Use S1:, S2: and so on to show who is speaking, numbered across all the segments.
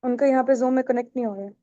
S1: उनका यहाँ पे जूम में कनेक्ट नहीं हो रहा है।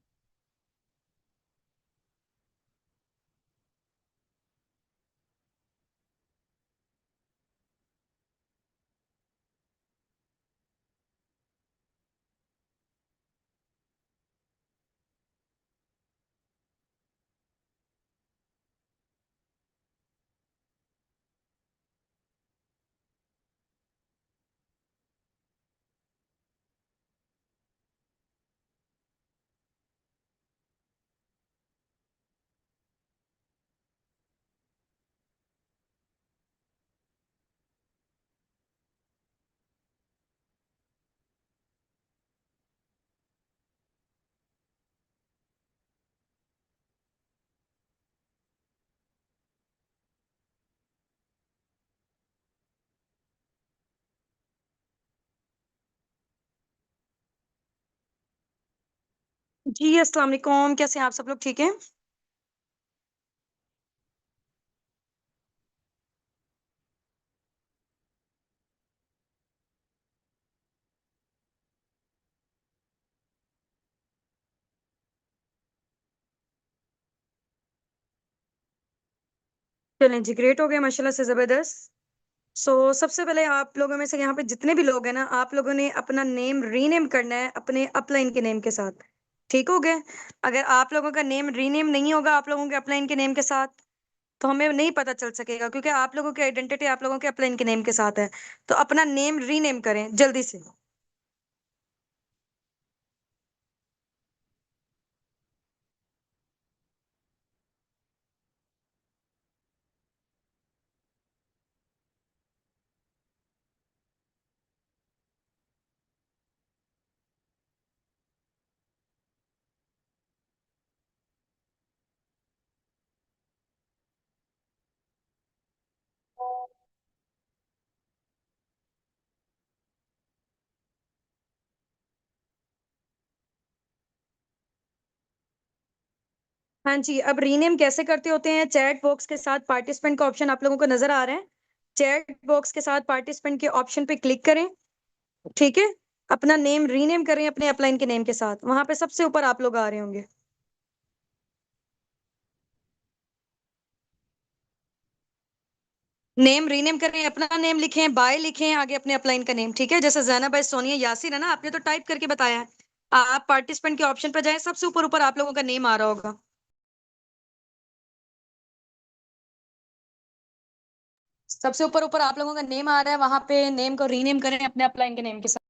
S1: जी अस्सलाम वालेकुम, कैसे हैं आप सब लोग? ठीक है। चलें जी, ग्रेट हो गया माशाल्लाह से, जबरदस्त। सबसे पहले आप लोगों में से यहाँ पे जितने भी लोग हैं ना, आप लोगों ने अपना नेम रीनेम करना है अपने अपलाइन के नेम के साथ। ठीक हो गया? अगर आप लोगों का नेम रीनेम नहीं होगा आप लोगों के अपलाइन के नेम के साथ, तो हमें नहीं पता चल सकेगा, क्योंकि आप लोगों की आइडेंटिटी आप लोगों के अपलाइन के नेम के साथ है। तो अपना नेम रीनेम करें जल्दी से। हाँ जी, अब रीनेम कैसे करते होते हैं? चैट बॉक्स के साथ पार्टिसिपेंट का ऑप्शन आप लोगों को नजर आ रहा है। चैट बॉक्स के साथ पार्टिसिपेंट के ऑप्शन पे क्लिक करें। ठीक है। अपना नेम रीनेम करें अपने अपलाइन के नेम के साथ, वहां पे सबसे ऊपर आप लोग आ रहे होंगे। नेम रीनेम करें, अपना नेम लिखें, बाय लिखें आगे अपने अपलाइन का नेम। ठीक है, जैसे जैनब है, सोनिया, यासिर है ना, आपने तो टाइप करके बताया है। आप पार्टिसिपेंट के ऑप्शन पर जाएं, सबसे ऊपर ऊपर आप लोगों का नेम आ रहा होगा। सबसे ऊपर ऊपर आप लोगों का नेम आ रहा है, वहां पे नेम को रीनेम करें अपने अपलाइन के नेम के साथ।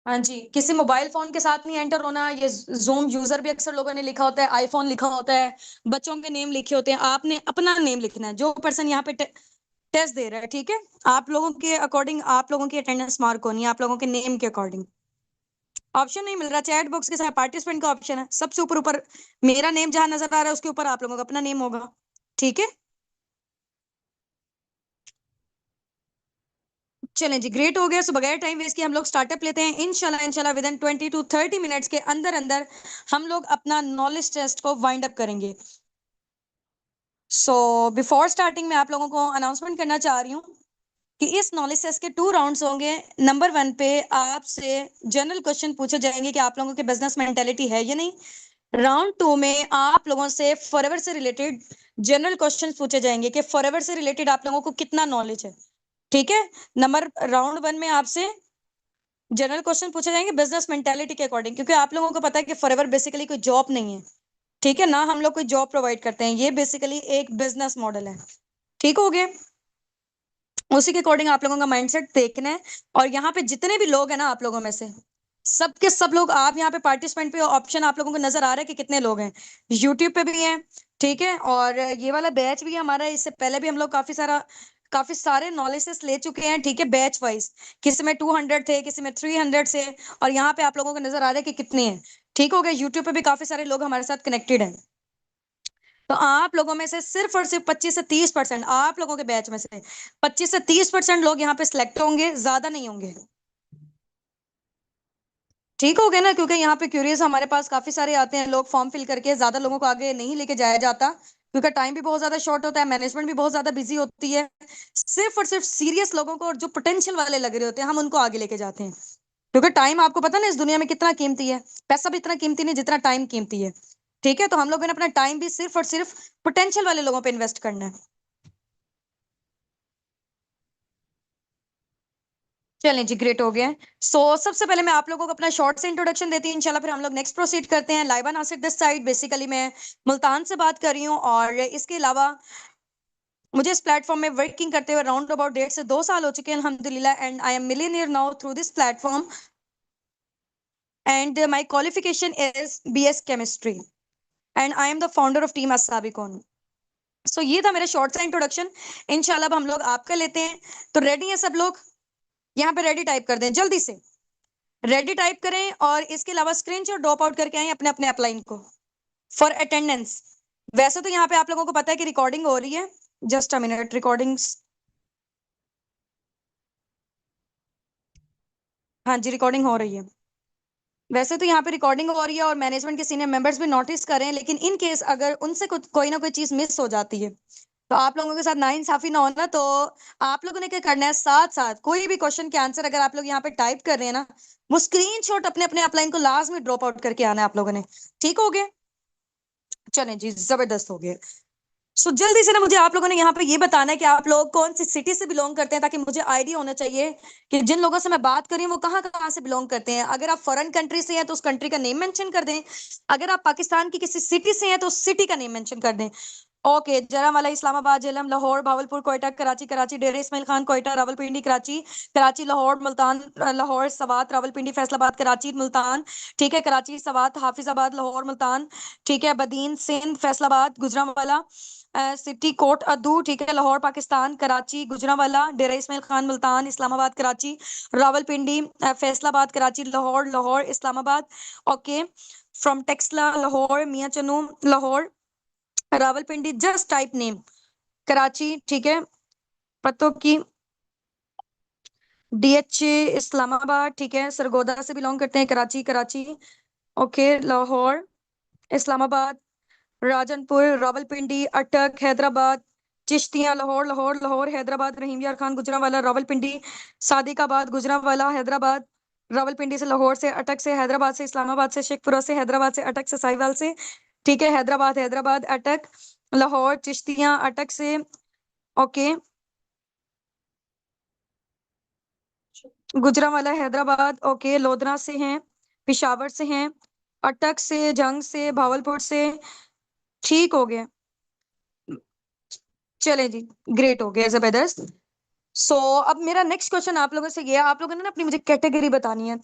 S1: हाँ जी, किसी मोबाइल फोन के साथ नहीं एंटर होना। ये जूम यूजर भी अक्सर लोगों ने लिखा होता है, आईफोन लिखा होता है, बच्चों के नेम लिखे होते हैं। आपने अपना नेम लिखना है, जो पर्सन यहाँ पे टेस्ट दे रहा है। ठीक है, आप लोगों के अकॉर्डिंग आप लोगों की अटेंडेंस मार्क होनी है, आप लोगों के नेम के अकॉर्डिंग। ऑप्शन नहीं मिल रहा, चैट बॉक्स के साथ पार्टिसिपेंट का ऑप्शन है, सबसे ऊपर ऊपर मेरा नेम जहां नजर आ रहा है उसके ऊपर आप लोगों का अपना नेम होगा। ठीक है। चलें जी, ग्रेट हो गया। सो बगैर टाइम वेस्ट किए हम लोग स्टार्टअप लेते हैं। इंशाल्लाह इंशाल्लाह विद इन 20 to 30 मिनट्स के अंदर अंदर हम लोग अपना नॉलेज टेस्ट को वाइंड अप करेंगे। बिफोर स्टार्टिंग में आप लोगों को अनाउंसमेंट करना चाह रही हूँ कि इस नॉलेज टेस्ट के 2 राउंड्स होंगे। नंबर 1 पे आपसे जनरल क्वेश्चन पूछे जाएंगे कि आप लोगों की बिजनेस मेंटेलिटी है या नहीं। राउंड 2 में आप लोगों से फॉरएवर से रिलेटेड जनरल क्वेश्चन पूछे जाएंगे कि फॉरएवर से रिलेटेड आप लोगों को कितना नॉलेज है। ठीक है। राउंड 1 में आपसे जनरल क्वेश्चन पूछे जाएंगे बिजनेस मेंटेलिटी के अकॉर्डिंग, क्योंकि आप लोगों को पता है कि फॉरएवर बेसिकली कोई जॉब नहीं है। ठीक है ना, हम लोग कोई जॉब प्रोवाइड करते हैं, ये बेसिकली एक बिजनेस मॉडल है। ठीक हो गया। उसी के अकॉर्डिंग आप लोगों का माइंडसेट देखना है। और यहाँ पे जितने भी लोग हैं ना आप लोगों में से सबके सब लोग, आप यहाँ पे पार्टिसिपेंट पे ऑप्शन आप लोगों को नजर आ रहा है कि कितने लोग हैं। यूट्यूब पे भी हैं। ठीक है, और ये वाला बैच भी हमारा, इससे पहले भी हम लोग काफी सारे नॉलेजेस ले चुके हैं। ठीक है, बैच वाइज किसी में 200 थे, किसी में 300 से, और यहाँ पे आप लोगों को नजर आ रहा है कि कितने हैं। ठीक हो गया, यूट्यूब पे भी काफी सारे लोग हमारे साथ कनेक्टेड हैं। तो आप लोगों में से सिर्फ और सिर्फ 25 से 30% आप लोगों के बैच में से 25 से 30% लोग यहाँ पे सिलेक्ट होंगे, ज्यादा नहीं होंगे। ठीक हो गया ना, क्योंकि यहाँ पे क्यूरियस हमारे पास काफी सारे आते हैं लोग, फॉर्म फिल करके ज्यादा लोगों को आगे नहीं लेके जाया जाता, क्योंकि टाइम भी बहुत ज्यादा शॉर्ट होता है, मैनेजमेंट भी बहुत ज्यादा बिजी होती है। सिर्फ और सिर्फ सीरियस लोगों को और जो पोटेंशियल वाले लग रहे होते हैं हम उनको आगे लेके जाते हैं, क्योंकि टाइम आपको पता ना इस दुनिया में कितना कीमती है। पैसा भी इतना कीमती नहीं जितना टाइम कीमती है। ठीक है, तो हम लोगों ने अपना टाइम भी सिर्फ और सिर्फ पोटेंशियल वाले लोगों पे इन्वेस्ट करना है। चलें जी, ग्रेट हो गया है। सबसे पहले मैं आप लोगों को अपना शॉर्ट से इंट्रोडक्शन देती हूँ इंशाल्लाह, फिर हम लोग नेक्स्ट प्रोसीड करते हैं। Laiba Nasir this side, basically मैं मुल्तान से बात कर रही हूँ, और इसके अलावा मुझे इस प्लेटफॉर्म में वर्किंग करते हुए अराउंड अबाउट 1.5 से 2 साल हो चुके हैं अल्हम्दुलिल्लाह, and I am millionaire now through this platform, and my qualification is BS chemistry, and I am the founder of team अस्साबिकॉन। ये था मेरा शॉर्ट सा इंट्रोडक्शन। इंशाल्लाह अब हम लोग आपका लेते हैं। तो रेडी है सब लोग? यहाँ पे रेडी टाइप कर दें जल्दी से, रेडी टाइप करें, और इसके अलावा स्क्रीनशॉट ड्रॉप आउट करके आए अपने अपने अपलाइन को फॉर अटेंडेंस। वैसे तो यहाँ पे आप लोगों को पता है कि रिकॉर्डिंग हो रही है, जस्ट अ मिनट, रिकॉर्डिंग्स, हाँ जी रिकॉर्डिंग हो रही है। वैसे तो यहाँ पे रिकॉर्डिंग हो रही है और मैनेजमेंट के सीनियर मेंबर्स भी नोटिस कर रहे हैं, लेकिन इन केस अगर उनसे कोई ना कोई चीज मिस हो जाती है तो आप लोगों के साथ नाइंसाफी ना होना। तो आप लोगों ने क्या करना है, साथ साथ कोई भी क्वेश्चन के आंसर अगर आप लोग यहाँ पे टाइप कर रहे हैं ना, वो स्क्रीनशॉट अपने अपने अपलाइन को लाजमी ड्रॉप आउट करके आना है आप लोगों ने। ठीक हो गया? चलें जी, जबरदस्त हो गया। जल्दी से ना मुझे आप लोगों ने यहाँ पे ये बताना है कि आप लोग कौन सी सिटी से बिलोंग करते हैं, ताकि मुझे आइडिया होना चाहिए कि जिन लोगों से मैं बात कर रही हूँ वो कहाँ कहाँ से बिलोंग करते हैं। अगर आप फॉरेन कंट्री से हैं तो उस कंट्री का नेम मेंशन कर दें, अगर आप पाकिस्तान की किसी सिटी से हैं तो उस सिटी का नेम मेंशन कर दें। ओके, जरावाला, इस्लामाबाद, झेलम, लाहौर, भावलपुर, कोयटा, कराची, कराची, डेरा इस्माइल खान, कोयटा, रावलपिंडी, कराची, कराची, लाहौर, मुल्तान, लाहौर, सवात, रावलपिंडी, फैसलाबाद, कराची, मुल्तान, ठीक है, कराची, सवात, हाफिजाबाद, लाहौर, मुल्तान, ठीक है, बदीन, सिंध, फैसलाबाद, गुजरांवाला, सिटी कोट अद्दू, ठीक है, Lahore Pakistan, Karachi, Gujranwala, Dera Ismail Khan, Multan, Islamabad, Karachi, Rawalpindi, Faisalabad, Karachi, Lahore, Lahore, Islamabad, okay, from Taxila, Lahore, Mian Channu, Lahore, Rawalpindi, just type name, Karachi, ठीक है, पतों की, DH इस्लामाबाद, ठीक है, सरगोदा से बिलोंग करते हैं, कराची, कराची, ओके, लाहौर, इस्लामाबाद, राजनपुर, रावलपिंडी, अटक, हैदराबाद, चिश्तियां, लाहौर, लाहौर, लाहौर, हैदराबाद, रहीम यार खान, गुजरांवाला, रावलपिंडी, सादिकाबाद, गुजरांवाला, हैदराबाद, रावलपिंडी से, लाहौर से, अटक से, हैदराबाद से, इस्लामाबाद से, शेखपुरा से, हैदराबाद से, अटक से, साहिवाल से, ठीक है, हैदराबाद, हैदराबाद, अटक, लाहौर, चिश्तियां, अटक से, ओके, गुजरांवाला, हैदराबाद, ओके, लोधरा से हैं, पिशावर से हैं, अटक से, जंग से, भावलपुर से, ठीक हो गया। चले जी, ग्रेट हो गया, जबरदस्त। अब मेरा नेक्स्ट क्वेश्चन आप लोगों से ये है, आप लोगों ने ना अपनी मुझे कैटेगरी बतानी है।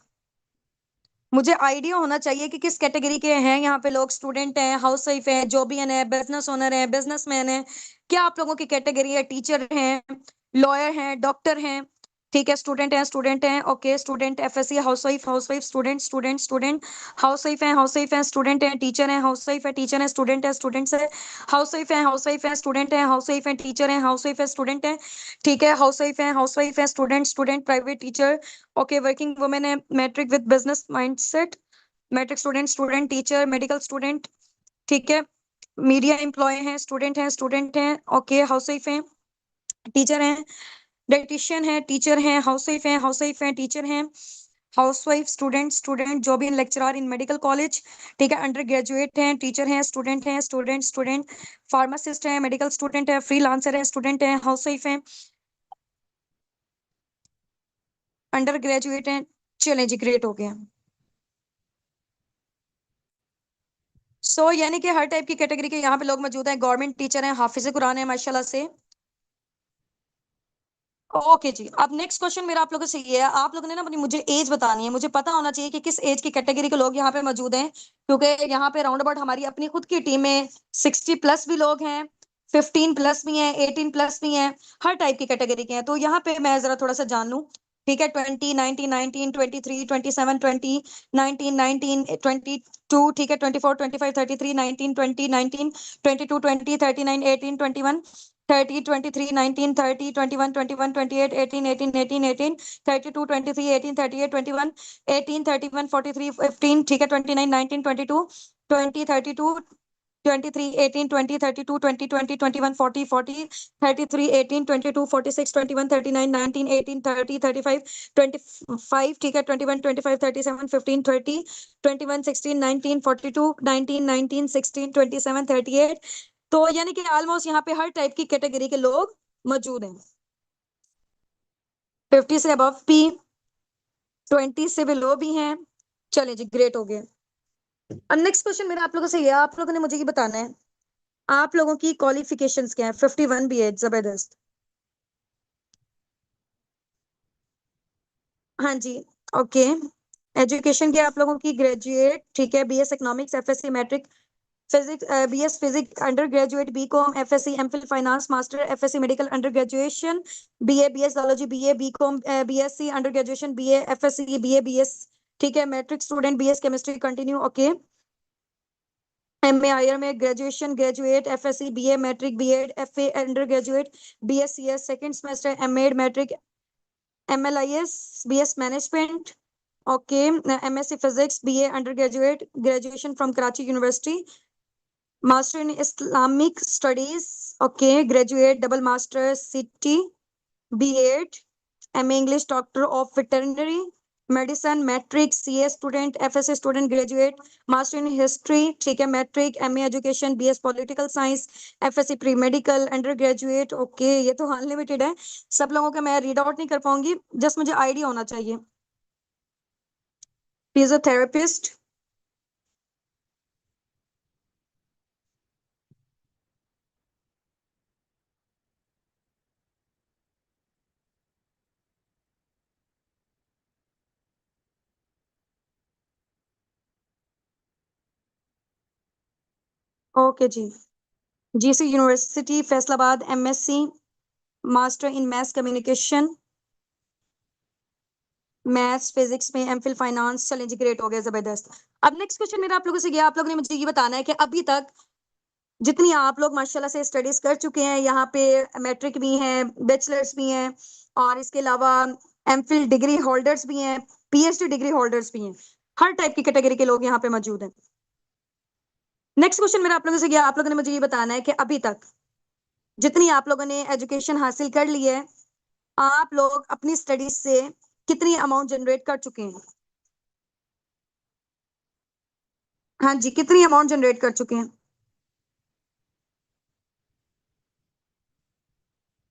S1: मुझे आइडिया होना चाहिए कि किस कैटेगरी के हैं यहाँ पे लोग, स्टूडेंट हैं, हाउस वाइफ है, जॉबियन है, बिजनेस ओनर है, बिजनेसमैन है, क्या आप लोगों की कैटेगरी है, टीचर हैं, लॉयर हैं, डॉक्टर हैं, ठीक है, स्टूडेंट हैं, okay, student, FSC, housewife, student, student, student, housewife है, स्टूडेंट है, टीचर है, हाउस वाइफ है, टीचर है, स्टूडेंट है, स्टूडेंट्स है, हाउस वाइफ है, स्टूडेंट है, हाउस वाइफ है, टीचर है, हाउस वाइफ है, स्टूडेंट है, ठीक है, हाउस वाइफ है, student, student, private teacher, okay, working women है, matric with business mindset, matric student, student, teacher, medical student, ठीक है, मीडिया एम्प्लॉय हैं, स्टूडेंट हैं, ओके, हाउस वाइफ हैं, टीचर हैं, डाइटिशियन है, टीचर हैं, हाउस वाइफ हैं, टीचर हैं, house wife, student, student, job in lecturer in medical college, ठीक है, अंडर ग्रेजुएट हैं, टीचर हैं, स्टूडेंट, स्टूडेंट, फार्मासिस्ट हैं, मेडिकल स्टूडेंट है, फ्रीलांसर है, स्टूडेंट हैं, हाउस वाइफ हैं, अंडर ग्रेजुएट हैं। चलें जी, ग्रेट हो गया। यानी कि हर टाइप की कैटेगरी के यहाँ पे लोग मौजूद हैं, गवर्नमेंट टीचर हैं, हाफिज कुरान है माशाल्लाह से। ओके जी, अब नेक्स्ट क्वेश्चन मेरा आप लोगों से ये है, आप लोगों ने ना अपनी मुझे एज बतानी है, मुझे पता होना चाहिए कि किस एज की कैटेगरी के लोग यहाँ पे मौजूद हैं, क्योंकि यहाँ पे राउंड अबाउट हमारी अपनी खुद की टीम में 60+ भी लोग हैं, 15+ भी हैं, 18+ भी हैं, हर टाइप की कैटेगरी के हैं। तो यहाँ पे मैं जरा थोड़ा सा जान लूं, ठीक है, 20, 19, 19, 23, 27, 20, 19, 19, 22, ठीक है, 24, 25, 33, 19, 20, 19, 22, 20, 39, 18, 21, 30, 23, 19, 30, 21, 21, 28, 18, 18, 18, 18, 32, 23, 18, 38, 21, 18, 31, 43, 15, ठीक है, 29, 19, 22, 20, 32, 23, 18, 20, 32, 20, 20, 21, 40, 40, 33, 18, 22, 46, 21, 39, 19, 18, 30, 35, 25, ठीक है, 21, 25, 37, 15, 30, 21, 16, 19, 42, 19, 19, 16, 27, 38, तो यानी कि ऑलमोस्ट यहाँ पे हर टाइप की कैटेगरी के लोग मौजूद हैं। 50 से अबव भी, 20 से बिलो भी हैं। चले जी, ग्रेट हो गए। अब नेक्स्ट क्वेश्चन मेरा आप लोगों से ये, आप लोगों ने मुझे ये बताना है आप लोगों की क्वालिफिकेशंस क्या है। 51 भी है, जबरदस्त। हाँ जी, ओके। एजुकेशन क्या है आप लोगों की? ग्रेजुएट, ठीक है, BS economics, FSc matric, physics, BS physics undergraduate, BCom, FSc MPhil finance master, FSc medical undergraduation, BA BS zoology, BA BCom, BSc undergraduation, BA FSc, BA BS, ठीक है, matric student, BS chemistry continue, okay. MA IR में graduation, graduate, FSc, BA matric, BEd, FA undergraduate, BSCS second semester, MEd matric, MLIS, BS management, okay, MSc physics, BA undergraduate, graduation from Karachi university, master in Islamic studies, okay, graduate, double master, city, BEd, MA English, doctor of veterinary medicine, matric, CA student, FSc student, graduate, master in history, ठीक है, matric, MA education, BS political science, FSc pre medical under graduate, okay. ये तो unlimited है, सब लोगों का मैं read out नहीं कर पाऊंगी, जस्ट मुझे आइडिया होना चाहिए। फिजियोथेरेपिस्ट, ओके जी। GC university Faisalabad, MSc master in math communication, maths physics में एमफिल फाइनेंस, चलें जी, ग्रेट हो गया, जबरदस्त। अब नेक्स्ट क्वेश्चन मेरा आप लोगों से गया, आप लोगों ने मुझे ये बताना है कि अभी तक जितनी आप लोग माशाल्लाह से स्टडीज कर चुके हैं, यहाँ पे मैट्रिक भी हैं, बैचलर्स भी हैं, और इसके अलावा एमफिल डिग्री होल्डर्स भी हैं, पीएचडी डिग्री होल्डर्स भी हैं, हर टाइप की कैटेगरी के लोग यहाँ पे मौजूद हैं। नेक्स्ट क्वेश्चन मेरा आप लोगों से गया, आप लोगों ने मुझे ये बताना है कि अभी तक जितनी आप लोगों ने एजुकेशन हासिल कर ली है, आप लोग अपनी स्टडीज से कितनी अमाउंट जनरेट कर चुके हैं? हाँ जी, कितनी अमाउंट जनरेट कर चुके हैं?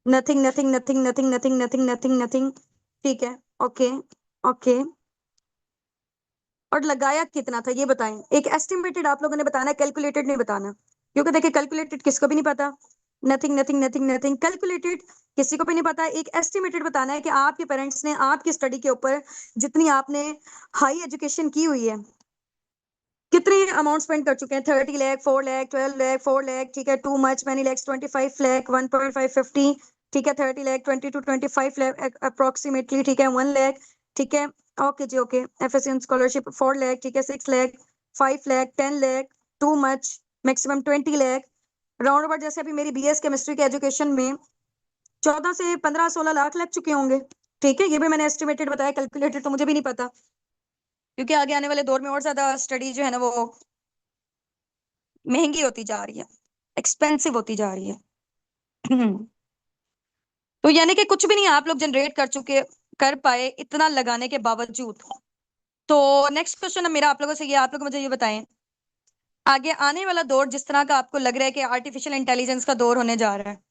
S1: Nothing, nothing, nothing, nothing, nothing, nothing, nothing, nothing, ठीक है, ओके, ओके। और लगाया कितना था ये बताएं, एक एस्टिमेटेड आप लोगों ने बताना है, कैलकुलेटेड नहीं बताना, क्योंकि देखिए कैलकुलेटेड किसको भी नहीं पता। Nothing, nothing, nothing, nothing, calculated किसी को भी नहीं पता, एक एस्टिमेटेड बताना है कि आपके पेरेंट्स ने आपकी स्टडी के ऊपर जितनी आपने हाई एजुकेशन की हुई है, कितने अमाउंट स्पेंड कर चुके हैं। 30 लाख, 4 लाख, 12 लाख, 4 लाख, ठीक है, too much, many lakhs, 25 lakh, 1.5, 50, ठीक है, 30 लाख, 20 to 25 लाख अप्रोक्सीमेटली, ठीक है, 1 लाख, ठीक है, ओके जी, ओके। एफएससी स्कॉलरशिप 4 लाख, ठीक है, 6 lakh, 5 lakh, 10 lakh, too much, maximum 20 lakh, round about जैसे अभी मेरी बीएस केमिस्ट्री के एजुकेशन में 14 से 15, 16 लाख लग चुके होंगे, ठीक है, ये भी मैंने एस्टिमेटेड बताया, कैलकुलेटेड तो मुझे भी नहीं पता, क्योंकि आगे आने वाले दौर में और ज्यादा स्टडी जो है ना वो महंगी होती जा रही है, एक्सपेंसिव होती जा रही है। तो यानी कि कुछ भी नहीं आप लोग जनरेट कर चुके, कर पाए इतना लगाने के बावजूद। तो नेक्स्ट क्वेश्चन मेरा आप लोगों से ये, आप लोग मुझे ये बताएं, आगे आने वाला दौर जिस तरह का आपको लग रहा है कि आर्टिफिशियल इंटेलिजेंस का दौर होने जा रहा है,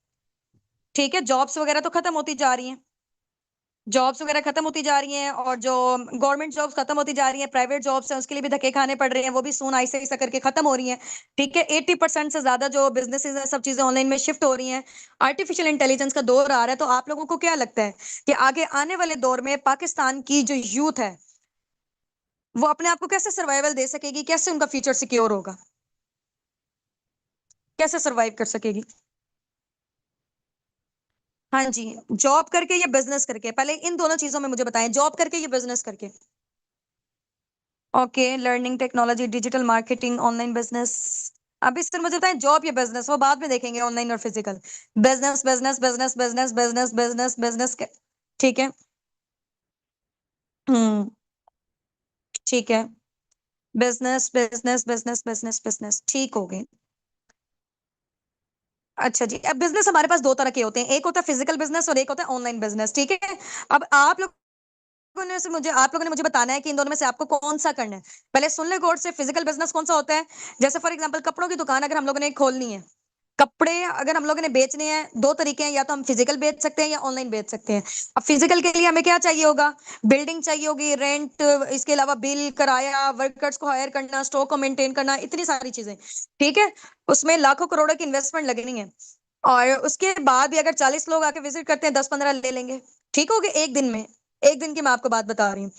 S1: ठीक है, जॉब्स वगैरह तो खत्म होती जा रही हैं, जॉब्स वगैरह खत्म होती जा रही हैं, और जो गवर्नमेंट जॉब्स खत्म होती जा रही हैं, प्राइवेट जॉब्स हैं उसके लिए भी धक्के खाने पड़ रहे हैं, वो भी सून ऐसे ऐसा करके खत्म हो रही हैं, ठीक है। 80% से ज्यादा जो बिजनेसेस हैं सब चीजें ऑनलाइन में शिफ्ट हो रही हैं, आर्टिफिशियल इंटेलिजेंस का दौर आ रहा है। तो आप लोगों को क्या लगता है कि आगे आने वाले दौर में पाकिस्तान की जो यूथ है वो अपने आप को कैसे सर्वाइवल दे सकेगी, कैसे उनका फ्यूचर सिक्योर होगा, कैसे सर्वाइव कर सकेगी? हाँ जी, जॉब करके या बिजनेस करके, पहले इन दोनों चीजों में मुझे बताएं, जॉब करके या बिजनेस करके। Okay, learning technology, digital marketing, online business, अभी सर मुझे बताएं, जॉब या बिजनेस, वो बाद में देखेंगे, ऑनलाइन और physical. Business business business business business business business. ठीक है। हम्म। ठीक है। Business business business business business, ठीक हो गए। अच्छा जी, अब बिजनेस हमारे पास दो तरह के होते हैं, एक होता है फिजिकल बिजनेस और एक होता है ऑनलाइन बिजनेस, ठीक है। अब आप लोगों ने मुझे बताना है कि इन दोनों में से आपको कौन सा करना है। पहले सुन ले गौर से, फिजिकल बिजनेस कौन सा होता है। जैसे फॉर एग्जांपल कपड़ों की दुकान अगर हम लोगों ने खोलनी है, कपड़े अगर हम लोगों ने बेचने हैं, दो तरीके हैं, या तो हम फिजिकल बेच सकते हैं या ऑनलाइन बेच सकते हैं। अब फिजिकल के लिए हमें क्या चाहिए होगा, बिल्डिंग चाहिए होगी, रेंट, इसके अलावा बिल, किराया, वर्कर्स को हायर करना, स्टॉक को मेंटेन करना, इतनी सारी चीजें। ठीक है। उसमें लाखों करोड़ों की इन्वेस्टमेंट लगनी है। और उसके बाद भी अगर 40 लोग आके विजिट करते हैं, 10-15 ले लेंगे। ठीक हो गया, एक दिन में। एक दिन की मैं आपको बात बता रही हूँ।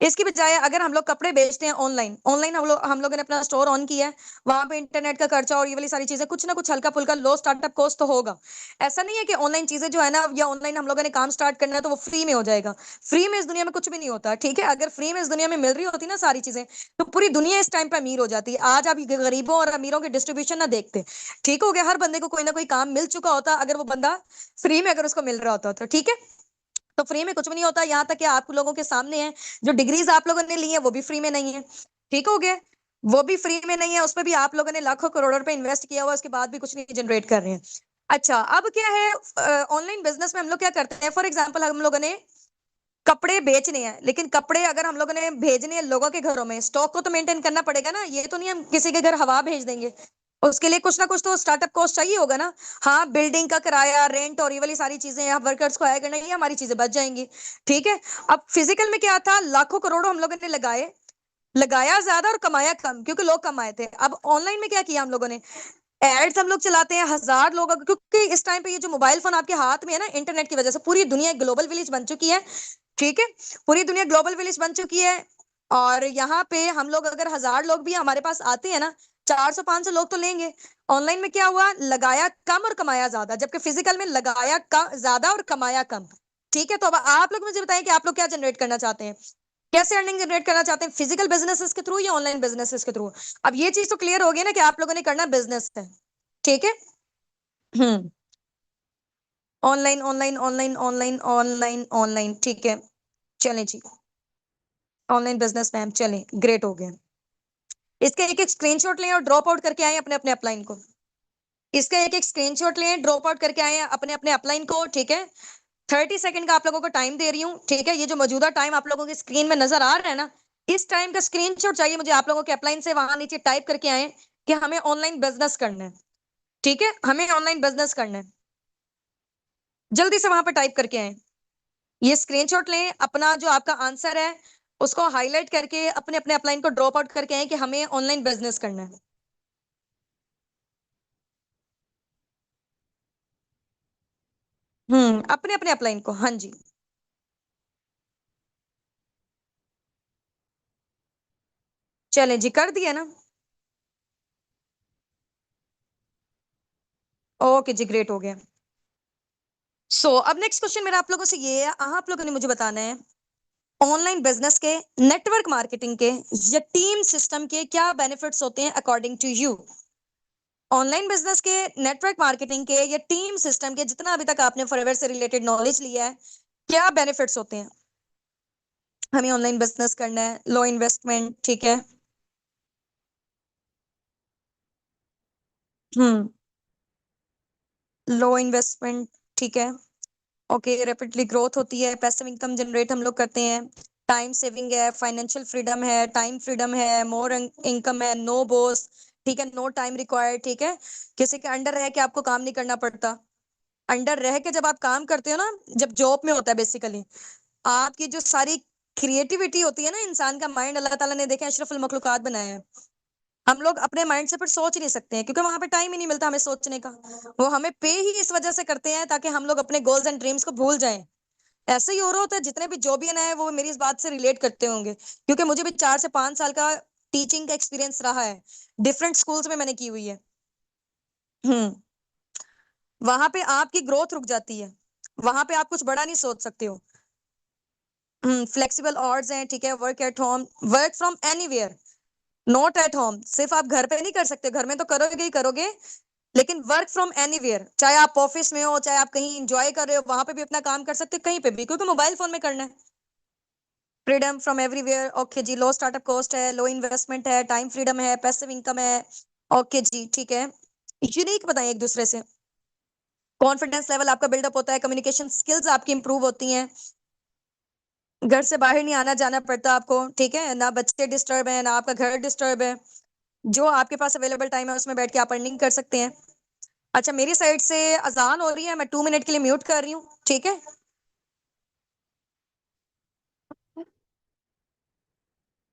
S1: इसकी बजाय अगर हम लोग कपड़े बेचते हैं ऑनलाइन, ऑनलाइन हम लोगों ने अपना स्टोर ऑन किया है, वहां पे इंटरनेट का खर्चा और ये वाली सारी चीजें, कुछ ना कुछ हल्का फुल्का लो स्टार्टअप कॉस्ट तो होगा। ऐसा नहीं है कि ऑनलाइन चीजें जो है ना, या ऑनलाइन हम लोगों ने काम स्टार्ट करना है तो वो फ्री में हो जाएगा। फ्री में इस दुनिया में कुछ भी नहीं होता, ठीक है। अगर फ्री में इस दुनिया में मिल रही होती ना सारी चीजें, तो पूरी दुनिया इस टाइम पे अमीर हो जाती है। आज आप गरीबों और अमीरों के डिस्ट्रीब्यूशन ना देखते। ठीक हो गया, हर बंदे को कोई ना कोई काम मिल चुका होता, अगर वो बंदा फ्री में अगर उसको मिल रहा होता तो, ठीक है। तो फ्री में कुछ भी नहीं होता, यहाँ तक कि आप लोगों के सामने है, जो डिग्रीज आप लोगों ने ली है वो भी फ्री में नहीं है। ठीक हो गया। वो भी फ्री में नहीं है, उस पर भी आप लोगों ने लाखों करोड़ों रुपए इन्वेस्ट किया हुआ, उसके बाद भी कुछ नहीं जनरेट कर रहे हैं। अच्छा, अब क्या है, ऑनलाइन बिजनेस में हम लोग क्या करते हैं, फॉर एग्जाम्पल हम लोगों ने कपड़े बेचने हैं, लेकिन कपड़े अगर हम लोगों ने भेजने हैं लोगों के घरों में, स्टॉक को तो मेंटेन करना पड़ेगा ना, ये तो नहीं हम किसी के घर हवा भेज देंगे। उसके लिए कुछ ना कुछ तो स्टार्टअप कॉस्ट चाहिए होगा ना। हाँ, बिल्डिंग का किराया, रेंट और ये वाली सारी चीजें, यहाँ वर्कर्स को हायर करना, ये हमारी चीजें बच जाएंगी। ठीक है। अब फिजिकल में क्या था, लाखों करोड़ों हम लोगों ने लगाए, लगाया ज्यादा और कमाया कम, क्योंकि लोग कम आए थे। अब ऑनलाइन में क्या किया हम लोगों ने, एड्स हम लोग चलाते हैं, 1000 लोग क्योंकि इस टाइम पे ये जो मोबाइल फोन आपके हाथ में है ना, इंटरनेट की वजह से पूरी दुनिया एक ग्लोबल विलेज बन चुकी है। ठीक है। पूरी दुनिया ग्लोबल विलेज बन चुकी है। और यहाँ पे हम लोग अगर 1000 लोग भी हमारे पास आते हैं ना, 400-500 लोग तो लेंगे। ऑनलाइन में क्या हुआ, लगाया कम और कमाया ज्यादा, जबकि फिजिकल में लगाया कम ज्यादा और कमाया कम। ठीक है। तो अब आप लोग मुझे बताएं कि आप लोग क्या जनरेट करना चाहते हैं, कैसे अर्निंग जनरेट करना चाहते हैं, फिजिकल बिजनेसेस के थ्रू या ऑनलाइन बिजनेसेस के थ्रू। अब ये चीज तो क्लियर हो गई ना कि आप लोगों ने करना बिजनेस है। ठीक है। हम्म। Online online online online online online, ठीक है। चलें जी। ऑनलाइन बिजनेस मैम, चलें, ग्रेट हो गया। इसका एक एक स्क्रीनशॉट लें और ड्रॉप आउट करके आए अपने अपने अपलाइन को। इसका एक एक स्क्रीनशॉट लें, ड्रॉप आउट करके आए अपने अपने अपलाइन को, ठीक है। 30 सेकंड का आप लोगों को टाइम दे रही हूँ, ठीक है। ये जो मौजूदा टाइम आप लोगों की स्क्रीन में नजर आ रहा है ना, इस टाइम का स्क्रीनशॉट चाहिए मुझे आप लोगों के अपलाइन से, वहां नीचे टाइप करके आए कि हमें ऑनलाइन बिजनेस करना है। ठीक है, हमें ऑनलाइन बिजनेस करना है। जल्दी से वहां पर टाइप करके आए। ये स्क्रीनशॉट लें, अपना जो आपका आंसर है उसको हाईलाइट करके अपने अपने अपलाइन को ड्रॉप आउट करके आए कि हमें ऑनलाइन बिजनेस करना है। अपने अपने अपलाइन को, हाँ जी। चलें जी, कर दिया ना। ओके जी, ग्रेट हो गया। अब नेक्स्ट क्वेश्चन मेरा आप लोगों से ये है, आप लोगों ने मुझे बताना है ऑनलाइन बिजनेस के, नेटवर्क मार्केटिंग के या टीम सिस्टम के क्या बेनिफिट्स होते हैं according to you. Online business के, नेटवर्क मार्केटिंग के या टीम सिस्टम के, जितना अभी तक आपने फॉरएवर से रिलेटेड नॉलेज लिया है, क्या बेनिफिट्स होते हैं। हमें ऑनलाइन बिजनेस करना है, लो इन्वेस्टमेंट, ठीक है। हम्म। लो इन्वेस्टमेंट, ठीक है। ओके, रैपिडली ग्रोथ होती है, पैसिव इनकम जनरेट हम लोग करते हैं, टाइम सेविंग है, फाइनेंशियल फ्रीडम है, टाइम फ्रीडम है, मोर इनकम है, नो बॉस, ठीक है, नो टाइम रिक्वायर्ड, ठीक है। किसी के अंडर रह के आपको काम नहीं करना पड़ता। अंडर रह के जब आप काम करते हो ना, जब जॉब में होता है बेसिकली, आपकी जो सारी क्रिएटिविटी होती है ना, इंसान का माइंड अल्लाह ताला ने देखा अशरफुल मखलूकात बनाया है। हम लोग अपने माइंड से फिर सोच ही नहीं सकते हैं, क्योंकि वहां पे टाइम ही नहीं मिलता हमें सोचने का। वो हमें पे ही इस वजह से करते हैं ताकि हम लोग अपने गोल्स एंड ड्रीम्स को भूल जाएं। ऐसे ही हो रहा होता है, जितने भी जॉबियन है वो मेरी इस बात से रिलेट करते होंगे, क्योंकि मुझे भी 4 से 5 साल का टीचिंग का एक्सपीरियंस रहा है। डिफरेंट स्कूल्स में मैंने की हुई है। हम्म। वहां पे आपकी ग्रोथ रुक जाती है, वहां पे आप कुछ बड़ा नहीं सोच सकते हो। फ्लेक्सिबल आवर्स हैं, ठीक है, work at home, work from anywhere, not at home, सिर्फ आप घर पे नहीं कर सकते, घर में तो करोगे ही करोगे, लेकिन वर्क फ्रॉम एनीवेयर, चाहे आप ऑफिस में हो, चाहे आप कहीं इंजॉय कर रहे हो, वहां पे भी अपना काम कर सकते हो, कहीं पे भी, क्योंकि मोबाइल फोन में करना है। फ्रीडम फ्रॉम एवरीवेयर, ओके जी। लो स्टार्टअप कॉस्ट है, लो इन्वेस्टमेंट है, टाइम फ्रीडम है, पैसिव इनकम है, ओके जी, ठीक है। यूनिक बताएं एक दूसरे से। कॉन्फिडेंस लेवल आपका बिल्डअप होता है, कम्युनिकेशन स्किल्स आपकी इंप्रूव होती हैं, घर से बाहर नहीं आना जाना पड़ता आपको, ठीक है ना, बच्चे डिस्टर्ब है ना आपका घर डिस्टर्ब है, जो आपके पास अवेलेबल टाइम है उसमें बैठ के आप अर्निंग कर सकते हैं। अच्छा, मेरी साइड से अजान हो रही है, मैं 2 मिनट के लिए म्यूट कर रही हूँ, ठीक है।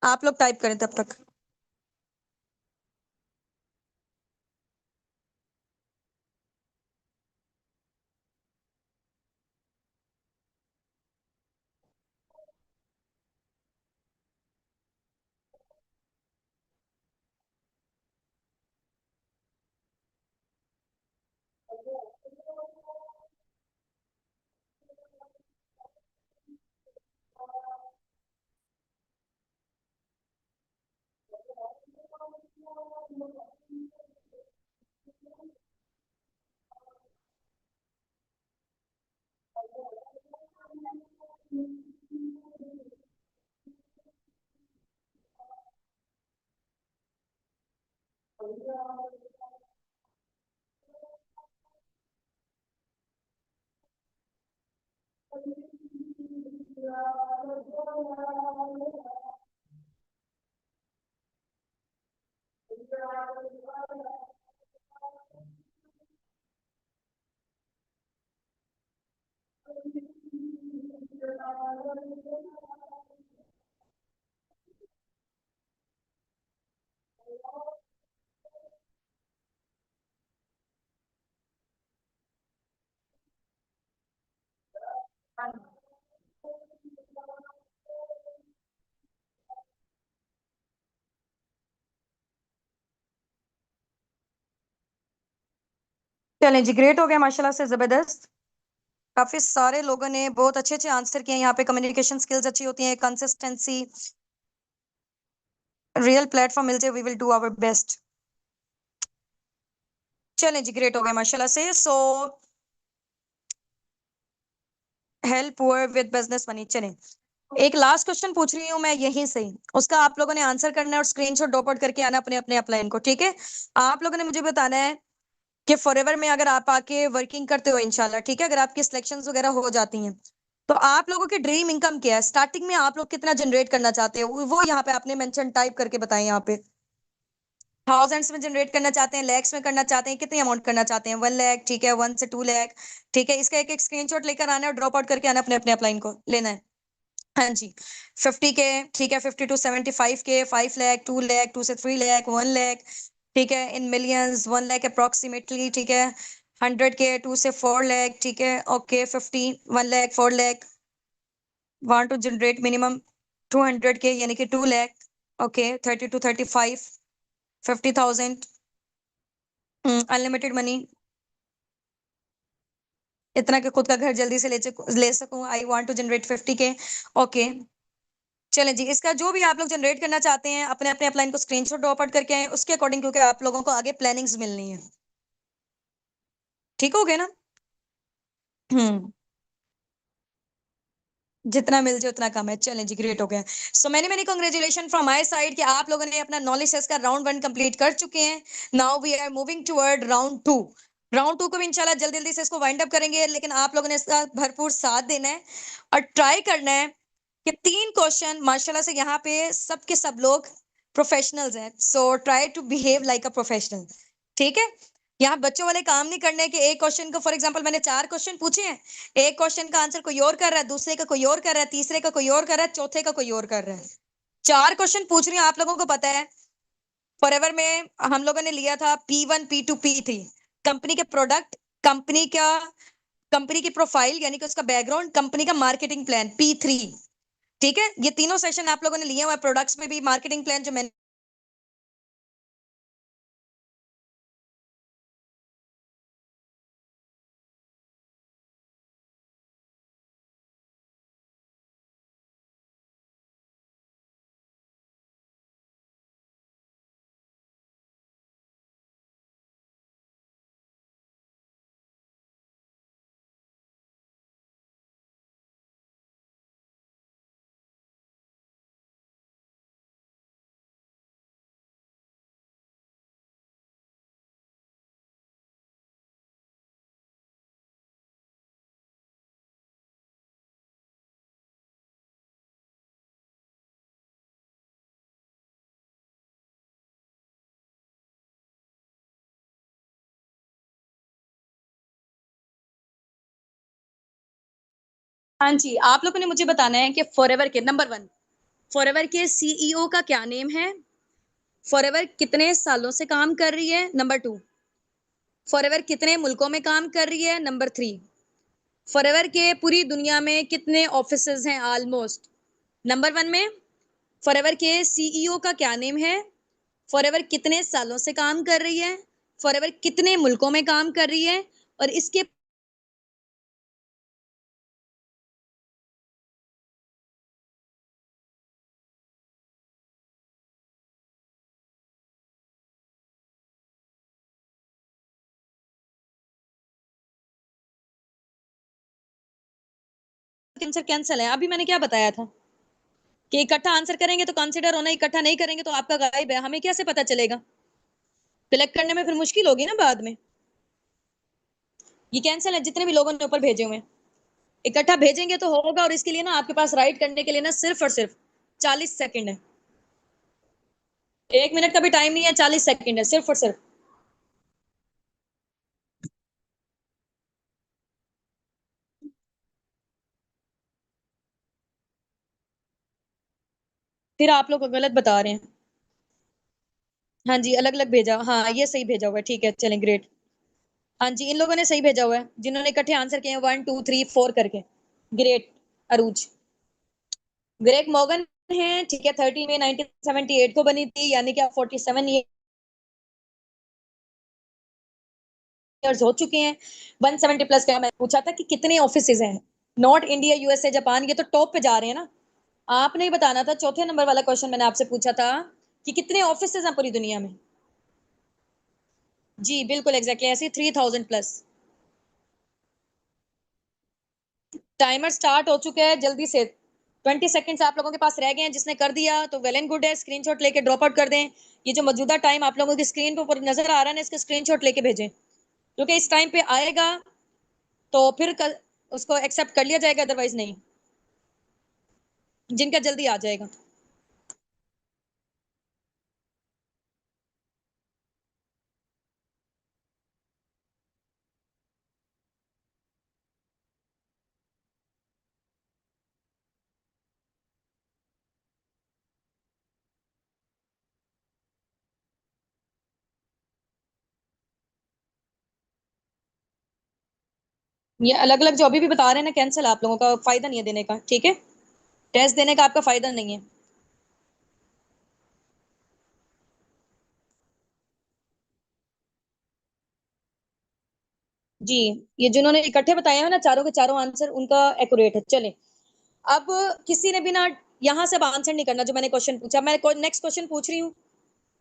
S1: आप लोग टाइप करें तब तक। चलें जी, ग्रेट हो गया माशाल्लाह से, जबरदस्त। काफी सारे लोगों ने बहुत अच्छे अच्छे आंसर किए। यहाँ पे कम्युनिकेशन स्किल्स अच्छी होती हैं, कंसिस्टेंसी, रियल प्लेटफॉर्म मिल जाए, we will do our best. चलें जी, ग्रेट हो गया माशाल्लाह से। So help poor with business money. चलें, एक लास्ट क्वेश्चन पूछ रही हूँ मैं यहीं से, उसका आप लोगों ने आंसर करना है और स्क्रीनशॉट ड्रॉप आउट करके आना अपने अपने अपलाइन को, ठीक है। आप लोगों ने मुझे बताना है कि फॉरएवर में अगर आप आके वर्किंग करते हो इंशाल्लाह, ठीक है, अगर आपकी सिलेक्शंस वगैरह हो जाती हैं, तो आप लोगों की ड्रीम इनकम क्या है, स्टार्टिंग में आप लोग कितना जनरेट करना चाहते हो, वो यहाँ पे आपने मेंशन टाइप करके बताएं। यहाँ पे थाउजेंड्स में जनरेट करना चाहते हैं, लैक्स में करना चाहते हैं, कितनी अमाउंट करना चाहते हैं, 1 लाख, ठीक है, 1 से 2 लाख, ठीक है। इसका एक एक स्क्रीनशॉट लेकर आना है और ड्रॉप आउट करके आना, अपने अपने अपलाइन को लेना है। हाँ जी, 50 के, ठीक है, 50 to 75 के, 5 लाख, 2 लाख, 2 से 3 लाख, 1 लाख, ठीक है, इन मिलियंस, 1 लाख अप्रोक्सीमेटली, ठीक है, 100 के, 2 से 4 लाख, ठीक है, okay, 50, 1 lakh, 4 lakh, want to generate minimum 200 K, यानी कि 2 lakh, okay, 30 to 35, 50,000, unlimited money, इतना कि खुद का घर जल्दी से ले सकूं, आई वांट टू जनरेट 50 के, ओके। चलें जी, इसका जो भी आप लोग जनरेट करना चाहते हैं, अपने अपने अपलाइन को स्क्रीनशॉट ड्रॉप आउट करके आए उसके अकॉर्डिंग, क्योंकि आप लोगों को आगे प्लानिंग्स मिलनी है। ठीक हो गया ना? हम्म, जितना मिल जाए उतना कम है। चलें जी, ग्रेट हो गया। So many many congratulation from my side कि आप लोगों ने अपना नॉलेज टेस्ट का राउंड 1 कंप्लीट कर चुके हैं। Now we are moving toward round 2। Round 2 को भी इंशाल्लाह जल्दी जल्दी से इसको वाइंड अप करेंगे, लेकिन आप लोगों ने इसका भरपूर साथ देना है और ट्राई करना है कि 3 क्वेश्चन माशाल्लाह से यहाँ पे सबके सब लोग प्रोफेशनल्स हैं, so try to behave like a professional, ठीक है। यहाँ बच्चों वाले काम नहीं करने के एक क्वेश्चन को, फॉर एग्जांपल मैंने 4 क्वेश्चन पूछे हैं, एक क्वेश्चन का आंसर कोई और कर रहा है, दूसरे का कोई और कर रहा है, तीसरे का कोई और कर रहा है, चौथे का कोई और कर रहा है। 4 क्वेश्चन पूछ रही हूँ, आप लोगों को पता है फॉरएवर में हम लोगों ने लिया था P1, P2, P3, कंपनी के प्रोडक्ट, कंपनी का, कंपनी की प्रोफाइल यानी कि उसका बैकग्राउंड, कंपनी का मार्केटिंग प्लान P3, ठीक है। ये तीनों सेशन आप लोगों ने लिए हुए, प्रोडक्ट्स में भी मार्केटिंग प्लान जो मैंने हाँ जी, आप लोगों ने मुझे बताना है कि फॉरएवर के नंबर 1 फॉरएवर के सीईओ का क्या नेम है? फॉरएवर कितने सालों से काम कर रही है? नंबर 2 फॉरएवर कितने मुल्कों में काम कर रही है? नंबर 3 फॉरएवर के पूरी दुनिया में कितने ऑफिसेज हैं ऑलमोस्ट? नंबर 1 में फॉरएवर के सीईओ का क्या नेम है? फॉरएवर कितने सालों से काम कर रही है? फॉरएवर कितने मुल्कों में काम कर रही है? और इसके आंसर कैंसिल है। अभी मैंने क्या बताया था कि इकट्ठा आंसर करेंगे तो कंसिडर होना, इकट्ठा नहीं करेंगे तो आपका गायब है। हमें कैसे पता चलेगा? सिलेक्ट करने में फिर मुश्किल होगी ना बाद में। ये कैंसिल है जितने भी लोगों ने ऊपर भेजे हुए हैं। इकट्ठा भेजेंगे तो होगा, और इसके लिए ना आपके पास राइट करने के लिए ना सिर्फ और सिर्फ 40 सेकंड है। 1 मिनट का भी टाइम नहीं है, 40 सेकंड है सिर्फ और सिर्फ। फिर आप लोग गलत बता रहे हैं। हाँ जी, अलग अलग भेजा। हाँ, ये सही भेजा हुआ है। ठीक है, चलें, ग्रेट। हाँ जी, इन लोगों ने सही भेजा हुआ है जिन्होंने इकट्ठे आंसर किए हैं 1 2 3 4 करके। ग्रेट। अरूज। ग्रेग मॉर्गन है, ठीक है, 30 में 1978 को बनी थी, यानी कि आप 47 ईयर्स हो चुके हैं। 170 प्लस का मैं पूछा था कि कितने ऑफिसेज हैं। नॉट इंडिया, यूएसए, जापान, ये तो टॉप पे जा रहे हैं ना। आपने ही बताना था, चौथे नंबर वाला क्वेश्चन मैंने आपसे पूछा था कि कितने ऑफिसेज हैं पूरी दुनिया में। जी बिल्कुल, एग्जैक्टली ऐसे 3000 प्लस। टाइमर स्टार्ट हो चुका है, जल्दी से। 20 सेकेंड्स आप लोगों के पास रह गए हैं। जिसने कर दिया तो वेल एंड गुड है, स्क्रीनशॉट लेके ड्रॉप आउट कर दें। ये जो मौजूदा टाइम आप लोगों की स्क्रीन पे ऊपर नजर आ रहा है ना, इसका स्क्रीनशॉट लेके भेजें, क्योंकि इस टाइम पे आएगा तो फिर उसको एक्सेप्ट कर लिया जाएगा, अदरवाइज नहीं। जिनका जल्दी आ जाएगा। ये अलग अलग जो अभी भी बता रहे हैं ना, कैंसिल। आप लोगों का फायदा नहीं है देने का, ठीक है। टेस्ट देने का आपका फायदा नहीं है। जी, ये जिन्होंने इकट्ठे बताए हैं ना चारों के चारों आंसर, उनका एक्यूरेट है। चले, अब किसी ने भी ना यहाँ से अब आंसर नहीं करना जो मैंने क्वेश्चन पूछा। मैं नेक्स्ट क्वेश्चन पूछ रही हूँ।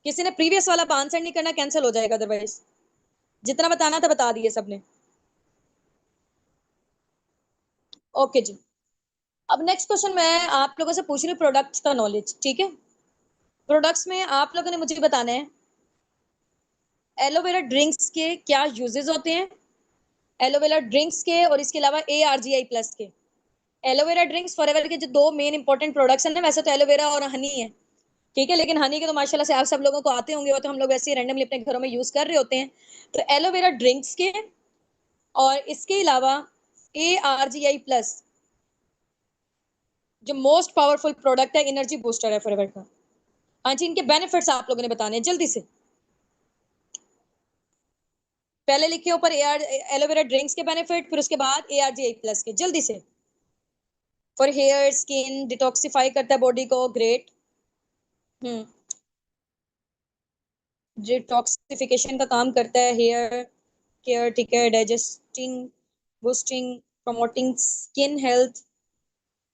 S1: किसी ने प्रीवियस वाला आंसर नहीं करना, कैंसिल हो जाएगा अदरवाइज। जितना बताना था बता दिए सबने। ओके जी। अब नेक्स्ट क्वेश्चन मैं आप लोगों से पूछ रही हूँ, प्रोडक्ट्स का नॉलेज, ठीक है। प्रोडक्ट्स में आप लोगों ने मुझे बताना है एलोवेरा ड्रिंक्स के क्या यूजेस होते हैं। एलोवेरा ड्रिंक्स के और इसके अलावा ARGI+ के। एलोवेरा ड्रिंक्स फॉरएवर के जो दो मेन इंपॉर्टेंट प्रोडक्ट्स हैं ना, वैसे तो एलोवेरा और हनी है, ठीक है, लेकिन हनी के तो माशाल्लाह से आप सब लोगों को आते होंगे, वो तो हम लोग वैसे ही रैंडमली अपने घरों में यूज कर रहे होते हैं। तो एलोवेरा ड्रिंक्स के और इसके अलावा ARGI+ जो मोस्ट पावरफुल प्रोडक्ट है, एनर्जी बूस्टर है फॉरएवर का। हाँ जी, इनके बेनिफिट्स आप लोगों ने बताने हैं जल्दी से। पहले लिखे ऊपर एलोवेरा ड्रिंक्स के बेनिफिट, फिर उसके बाद ARGI+ के, जल्दी से। फॉर हेयर स्किन, डिटॉक्सिफाई करता है बॉडी को, ग्रेट। हम्म। डिटॉक्सिफिकेशन का काम करता है, हेयर केयर, ठीक है, digesting, boosting, promoting skin health.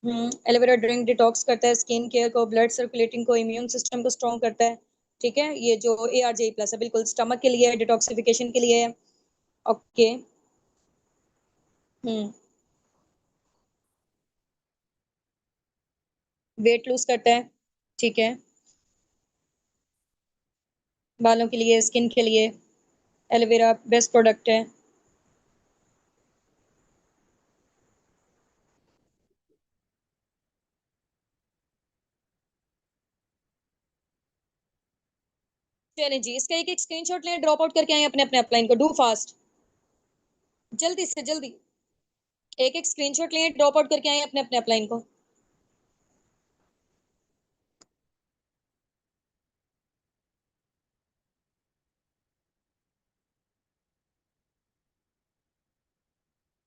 S1: Aloe vera drink detox करता है स्किन केयर को, ब्लड सर्कुलेटिंग को, इम्यून सिस्टम को स्ट्रॉन्ग करता है, ठीक है। ये जो ARGI+ है, बिल्कुल स्टमक के लिए, डिटॉक्सिफिकेशन के लिए है। ओके। हम्म। वेट लूज करता है, ठीक है। बालों के लिए, स्किन के लिए एलोवेरा बेस्ट प्रोडक्ट है। चलिए जी, इसका एक एक स्क्रीनशॉट लें, ड्रॉप आउट करके आए अपने अपने अपलाइन को, डू फास्ट, जल्दी से जल्दी। एक एक स्क्रीनशॉट लिए, ड्रॉप आउट करके आए अपने अपने अपलाइन को।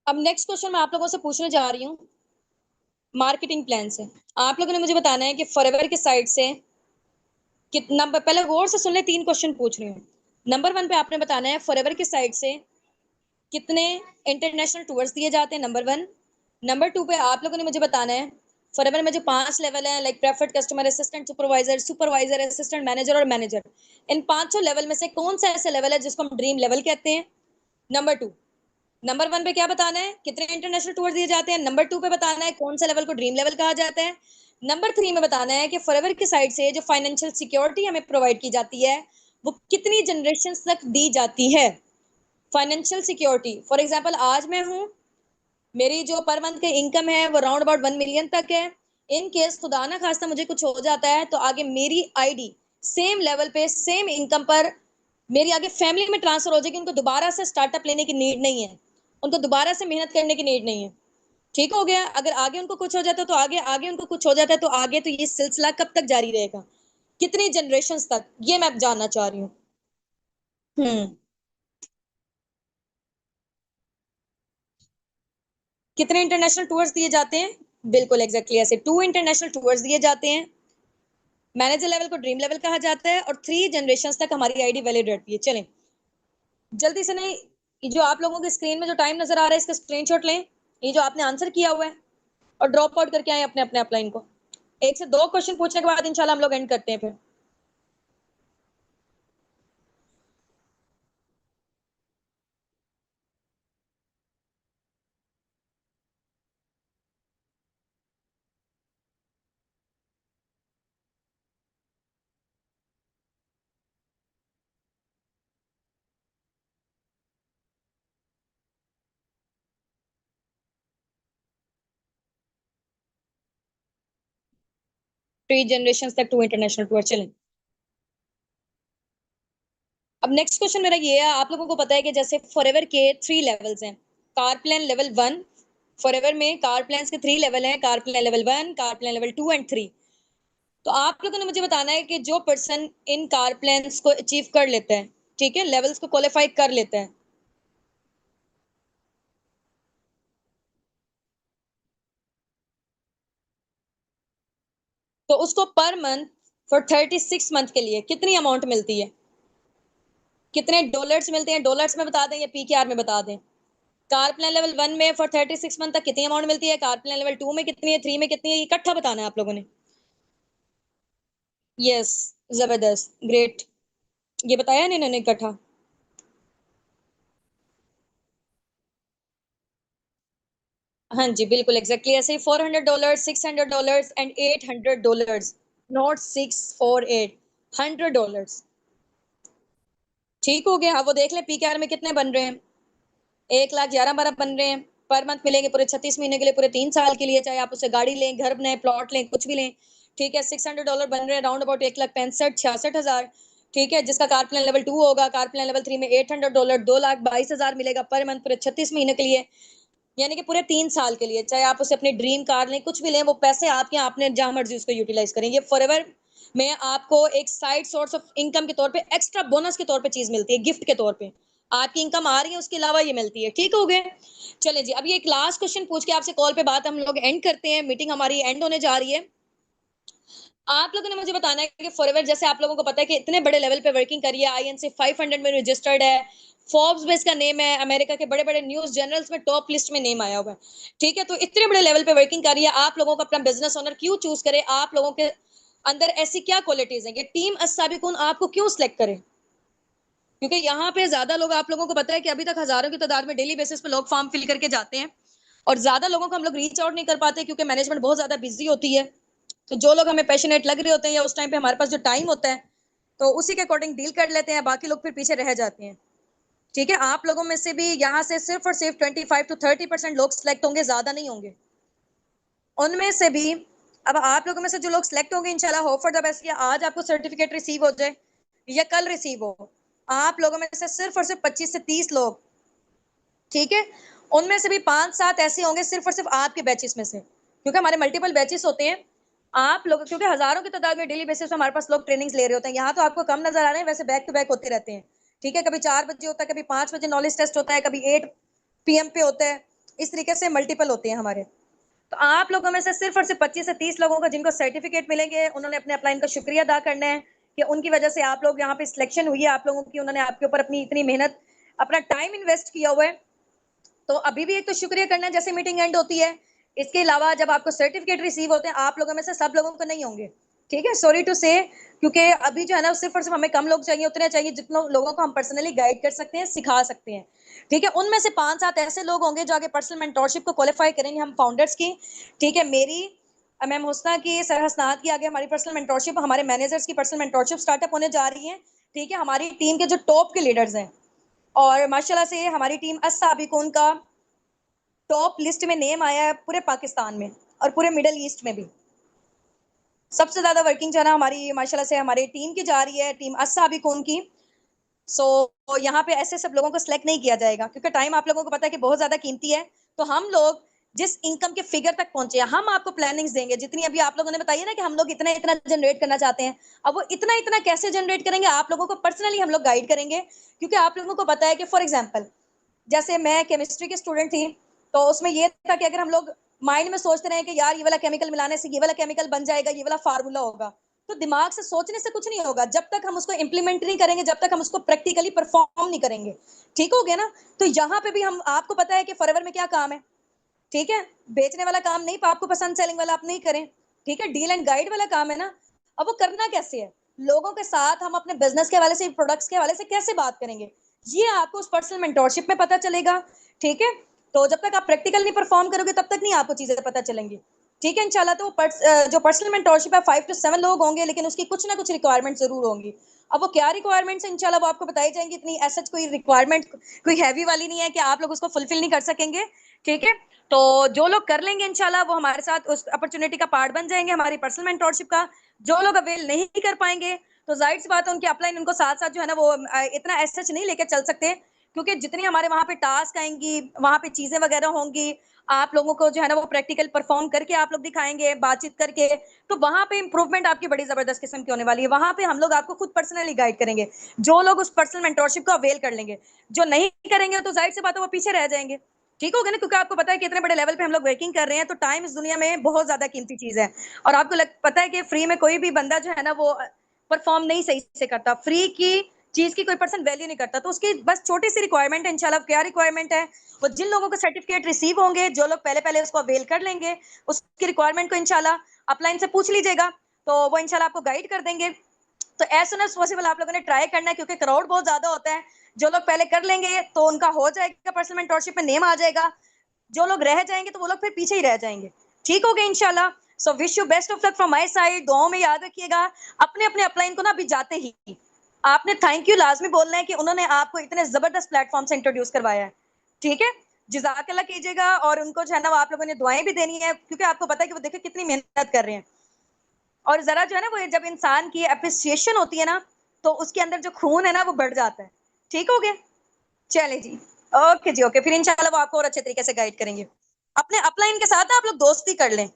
S1: अब नेक्स्ट क्वेश्चन मैं आप लोगों से पूछने जा रही हूँ मार्केटिंग प्लान से। आप लोगों ने मुझे बताना है कि फॉरएवर की साइड से कितना, पहले गौर से सुन ले, 3 क्वेश्चन पूछ रही हूँ। नंबर 1 पे आपने बताना है फॉरएवर की साइड से कितने इंटरनेशनल टूर्स दिए जाते हैं, नंबर 1। नंबर 2 पे आप लोगों ने मुझे बताना है फॉरएवर में जो 5 लेवल है, like preferred customer, assistant, supervisor, supervisor, assistant manager और मैनेजर, इन पांचों लेवल में से कौन सा ऐसा लेवल है जिसको हम ड्रीम लेवल कहते हैं। नंबर 2, नंबर 1 पे क्या बताना है, कितने इंटरनेशनल टूर दिए जाते हैं। नंबर 2 पे बताना है कौन सा लेवल को ड्रीम लेवल कहा जाता है। नंबर 3 में बताना है कि फॉरएवर की साइड से जो फाइनेंशियल सिक्योरिटी हमें प्रोवाइड की जाती है वो कितनी जनरेशन तक दी जाती है। फाइनेंशियल सिक्योरिटी, फॉर एग्जाम्पल आज मैं हूँ, मेरी जो पर मंथ की इनकम है वो राउंड अबाउट 1 मिलियन तक है। इन केस खुदा ना खास्ता मुझे कुछ हो जाता है तो आगे मेरी आईडी सेम लेवल पे सेम इनकम पर मेरी आगे फैमिली में ट्रांसफर हो जाएगी। उनको दोबारा से स्टार्टअप लेने की नीड नहीं है, उनको दोबारा से मेहनत करने की नीड नहीं है। ठीक हो गया। अगर आगे उनको कुछ हो जाता है तो आगे आगे उनको कुछ हो जाता है तो आगे, तो ये सिलसिला कब तक जारी रहेगा, कितनी जनरेशन तक, ये मैं जानना चाह रही हूँ। हम्म। कितने इंटरनेशनल टूर्स दिए जाते हैं, बिल्कुल एग्जैक्टली ऐसे 2 इंटरनेशनल टूर्स दिए जाते हैं। मैनेजर लेवल को ड्रीम लेवल कहा जाता है और 3 जनरेशन तक हमारी आईडी वैलिड रहती है। चलें जल्दी से, नहीं जो आप लोगों के स्क्रीन में जो टाइम नजर आ रहा है इसका स्क्रीनशॉट लें, ये जो आपने आंसर किया हुआ है, और ड्रॉप आउट करके आए अपने अपने अपलाइन को। 1 से 2 क्वेश्चन पूछने के बाद इंशाल्लाह हम लोग एंड करते हैं फिर। थ्री जनरेशन तक 2 इंटरनेशनल टूर। चलें अब नेक्स्ट क्वेश्चन मेरा ये है, आप लोगों को पता है कि जैसे फॉरएवर के 3 लेवल्स हैं। कार प्लान लेवल 1, फॉरएवर में कार प्लान के 3 लेवल हैं, car plan level 1, car plan level 2 and 3। तो आप लोगों ने मुझे बताना है कि जो पर्सन इन कार प्लान्स को अचीव कर लेता है, ठीक है, लेवल्स को क्वालिफाई कर लेता है, तो उसको पर मंथ फॉर 36 मंथ के लिए कितनी अमाउंट मिलती है, कितने डॉलर्स मिलते हैं, डॉलर्स में बता दें या पीकेआर में बता दें। कार प्लान लेवल 1 में फॉर 36 मंथ तक कितनी अमाउंट मिलती है, कार प्लान लेवल 2 में कितनी है, 3 में कितनी है, इकट्ठा बताना है आप लोगों ने। यस, जबरदस्त, ग्रेट। ये बताया नहीं इन्होंने इकट्ठा। हाँ जी बिल्कुल एग्जैक्टली ऐसे ही, $400, $600 एंड $800, नॉट 648, $100। ठीक हो गया। अब वो देख ले पीकेआर में कितने बन रहे हैं, 1,11,12 बन रहे हैं। पर मंथ मिलेंगे पूरे 36 महीने के लिए, पूरे 3 साल के लिए, चाहे आप उससे गाड़ी लें, घर बनाए, प्लॉट लें, कुछ भी लें। ठीक है, $600 बन रहे हैं, राउंड अबाउट 1,65,66,000। ठीक है, जिसका कार प्लान लेवल 2 होगा, कार प्लान लेवल 3 में $800, 2,22,000 मिलेगा पर मंथ पूरे 36 महीने के लिए, यानी कि पूरे 3 साल के लिए। चाहे आप उसे अपनी ड्रीम कार लें, कुछ भी लें, वो पैसे आपके, आपने जहां मर्जी उसको यूटिलाइज करेंगे। फॉरएवर में आपको एक साइड सोर्स ऑफ इनकम के तौर पे, एक्स्ट्रा बोनस के तौर पे चीज मिलती है, गिफ्ट के तौर पे। आपकी इनकम आ रही है, उसके अलावा ये मिलती है। ठीक हो गए। चले जी, अब ये एक लास्ट क्वेश्चन पूछ के आपसे कॉल पे बात हम लोग एंड करते हैं, मीटिंग हमारी एंड होने जा रही है। आप लोगों ने मुझे बताना है कि फॉरएवर, जैसे आप लोगों को पता है कि इतने बड़े लेवल पे वर्किंग करी है, आईएनसी 500 में रजिस्टर्ड है, फोर्ब्स में इसका नेम है, अमेरिका के बड़े बड़े न्यूज जर्नल्स में टॉप लिस्ट में नेम आया हुआ है। ठीक है, तो इतने बड़े लेवल पे वर्किंग करी है, आप लोगों को अपना बिजनेस ओनर क्यों चूज करे, आप लोगों के अंदर ऐसी क्या क्वालिटीज है कि टीम अस्साबिकून आपको क्यों सिलेक्ट करे। क्योंकि यहाँ पे ज्यादा लोग, आप लोगों को पता है कि अभी तक हजारों की तादाद में डेली बेसिस पे लोग फॉर्म फिल करके जाते हैं, और ज्यादा लोगों को हम लोग रीच आउट नहीं कर पाते क्योंकि मैनेजमेंट बहुत ज्यादा बिजी होती है। तो जो लोग हमें पैशनेट लग रहे होते हैं या उस टाइम पे हमारे पास जो टाइम होता है, तो उसी के अकॉर्डिंग डील कर लेते हैं, बाकी लोग फिर पीछे रह जाते हैं। ठीक है, आप लोगों में से भी यहाँ से सिर्फ और सिर्फ 25 to 30% लोग सिलेक्ट होंगे, ज्यादा नहीं होंगे। उनमें से भी अब आप लोगों में से जो लोग सिलेक्ट होंगे, इंशाल्लाह होप फॉर द बेस्ट, या आज आपको सर्टिफिकेट रिसीव हो जाए या कल रिसीव हो, आप लोगों में से सिर्फ और सिर्फ 25 से 30 लोग, ठीक है, उनमें से भी 5-7 ऐसे होंगे सिर्फ और सिर्फ आपके बैचेस में से, क्योंकि हमारे मल्टीपल बैचेस होते हैं। आप लोग क्योंकि हजारों की तादाद में डेली बेसिस पे हमारे पास लोग ट्रेनिंग्स ले रहे होते हैं। यहाँ तो आपको कम नजर आ रहे हैं, वैसे बैक टू बैक होते रहते हैं। ठीक है, कभी 4 बजे होता है, कभी 5 बजे नॉलेज टेस्ट होता है, कभी 8 PM पे होता है। इस तरीके से मल्टीपल होते हैं हमारे। तो आप लोगों में से सिर्फ और सिर्फ 25 से 30 लोगों को जिनको सर्टिफिकेट मिलेंगे, उन्होंने अपने अपलाइन का शुक्रिया अदा करना है कि उनकी वजह से आप लोग यहाँ पे सिलेक्शन हुई है आप लोगों की, उन्होंने आपके ऊपर अपनी इतनी मेहनत, अपना टाइम इन्वेस्ट किया हुआ है। तो अभी भी एक तो शुक्रिया करना है जैसे मीटिंग एंड होती है। इसके अलावा जब आपको सर्टिफिकेट रिसीव होते हैं, आप लोगों में से सब लोगों को नहीं होंगे, ठीक है, सॉरी टू से, क्योंकि अभी जो है ना सिर्फ और सिर्फ हमें कम लोग चाहिए, उतने चाहिए जितने लोगों को हम पर्सनली गाइड कर सकते हैं, सिखा सकते हैं। ठीक है, उनमें से 5-7 ऐसे लोग होंगे जो आगे पर्सनल मेंटोरशिप को क्वालिफाई करेंगे हम फाउंडर्स की। ठीक है, मेरी मैम हुस्ना की, सर हसनात की आगे हमारी पर्सनल मेंटोरशिप, हमारे मैनेजर्स की पर्सनल मेंटोरशिप स्टार्टअप होने जा रही है। ठीक है, हमारी टीम के जो टॉप के लीडर्स हैं, और माशाल्लाह से हमारी टीम अस्साबिकून का टॉप लिस्ट में नेम आया है पूरे पाकिस्तान में और पूरे मिडल ईस्ट में भी। सबसे ज्यादा वर्किंग जो है ना हमारी माशाल्लाह से हमारी टीम की जा रही है, टीम अस्साबिकून की। सो यहाँ पे ऐसे सब लोगों को सिलेक्ट नहीं किया जाएगा, क्योंकि टाइम आप लोगों को पता है कि बहुत ज्यादा कीमती है। तो हम लोग जिस इनकम के फिगर तक पहुंचे हैं, हम आपको प्लानिंग्स देंगे, जितनी अभी आप लोगों ने बताई है ना कि हम लोग इतना इतना जनरेट करना चाहते हैं। अब वो इतना इतना कैसे जनरेट करेंगे, आप लोगों को पर्सनली हम लोग गाइड करेंगे, क्योंकि आप लोगों को पता है कि फॉर एग्जाम्पल जैसे मैं केमिस्ट्री की स्टूडेंट थी, तो उसमें ये था कि अगर हम लोग माइंड में सोचते रहे कि यार ये वाला केमिकल मिलाने से ये वाला केमिकल बन जाएगा, ये वाला फार्मूला होगा, तो दिमाग से सोचने से कुछ नहीं होगा जब तक हम उसको इंप्लीमेंट नहीं करेंगे, जब तक हम उसको प्रैक्टिकली परफॉर्म नहीं करेंगे। ठीक हो गया ना? तो यहाँ पे भी हम, आपको पता है कि फॉरएवर में क्या काम है, ठीक है, बेचने वाला काम नहीं, आपको पसंद सेलिंग वाला आप नहीं करें, ठीक है, डील एंड गाइड वाला काम है ना। अब वो करना कैसे है, लोगों के साथ हम अपने बिजनेस के हवाले से, प्रोडक्ट्स के हवाले से कैसे बात करेंगे, ये आपको उस पर्सनल मेंटोरशिप में पता चलेगा। ठीक है, तो जब तक आप प्रैक्टिकल नहीं परफॉर्म करोगे तब तक नहीं आपको चीजें पता चलेंगी। ठीक है, इंशाल्लाह। तो जो पर्सनल मेंटोरशिप है 5 to 7 लोग होंगे, लेकिन उसकी कुछ ना कुछ रिक्वायरमेंट जरूर होंगी। अब वो क्या रिक्वायरमेंट्स है इंशाल्लाह वो आपको बताई जाएंगी। इतनी ऐसा कोई रिक्वायरमेंट कोई हैवी वाली नहीं है कि आप लोग उसको फुलफिल नहीं कर सकेंगे। ठीक है, तो जो लोग कर लेंगे इंशाल्लाह वो हमारे साथ उस अपॉर्चुनिटी का पार्ट बन जाएंगे, हमारी पर्सनल मेंटोरशिप का। जो लोग अवेल नहीं कर पाएंगे तो जाहिर सी बात है उनकी अपलाइन उनको साथ साथ जो है ना वो इतना एसएच नहीं लेके चल सकते, क्योंकि जितनी हमारे वहां पे टास्क आएंगी, वहां पे चीजें वगैरह होंगी, आप लोगों को जो है ना वो प्रैक्टिकल परफॉर्म करके आप लोग दिखाएंगे, बातचीत करके, तो वहां पे इंप्रूवमेंट आपकी बड़ी जबरदस्त किस्म की होने वाली है। वहां पे हम लोग आपको खुद पर्सनली गाइड करेंगे, जो लोग उस पर्सनल मेंटोरशिप को अवेल कर लेंगे। जो नहीं करेंगे तो जाहिर सी बात है वो पीछे रह जाएंगे। ठीक हो गया ना? क्योंकि आपको पता है कि इतने बड़े लेवल पे हम लोग वर्किंग कर रहे हैं, तो टाइम इस दुनिया में बहुत ज्यादा कीमती चीज है। और आपको पता है कि फ्री में कोई भी बंदा जो है ना वो परफॉर्म नहीं सही से करता, फ्री की चीज की कोई पर्सन वैल्यू नहीं करता। तो उसकी बस छोटी सी रिक्वायरमेंट है इंशाल्लाह। क्या रिक्वायरमेंट है? वो जिन लोगों को सर्टिफिकेट रिसीव होंगे, जो लोग पहले पहले उसको अवेल कर लेंगे, उसकी रिक्वायरमेंट को इंशाल्लाह अपलाइन से पूछ लीजिएगा, तो वो इंशाल्लाह आपको गाइड कर देंगे। तो एज सुन एज पॉसिबल आप लोगों ने ट्राई करना है, क्योंकि क्राउड बहुत ज्यादा होता है। जो लोग पहले कर लेंगे तो उनका हो जाएगा, पर्सनल मेंटोरशिप में नेम आ जाएगा। जो लोग रह जाएंगे तो वो लोग फिर पीछे ही रह जाएंगे। ठीक हो गया इंशाल्लाह। So wish you best of luck from my side. दुआओं में याद रखिएगा। अपने अपने अपलाइन को ना अभी जाते ही आपने थैंक यू लाजमी बोलना है कि उन्होंने आपको इतने जबरदस्त प्लेटफॉर्म से इंट्रोड्यूस करवाया है। ठीक है, जजाकल्लाह कीजिएगा, और उनको जो है ना आप लोगों ने दुआएं भी देनी है, क्योंकि आपको पता है कि वो देखिए कितनी मेहनत कर रहे हैं। और जरा जो है ना वो जब इंसान की अप्रिसिएशन होती है ना, तो उसके अंदर जो खून है ना वो बढ़ जाता है। ठीक हो गया? चले जी, ओके जी, ओके, फिर इंशाल्लाह वो आपको और अच्छे तरीके से गाइड करेंगे। अपने अपलाइन के साथ आप लोग दोस्ती कर लें,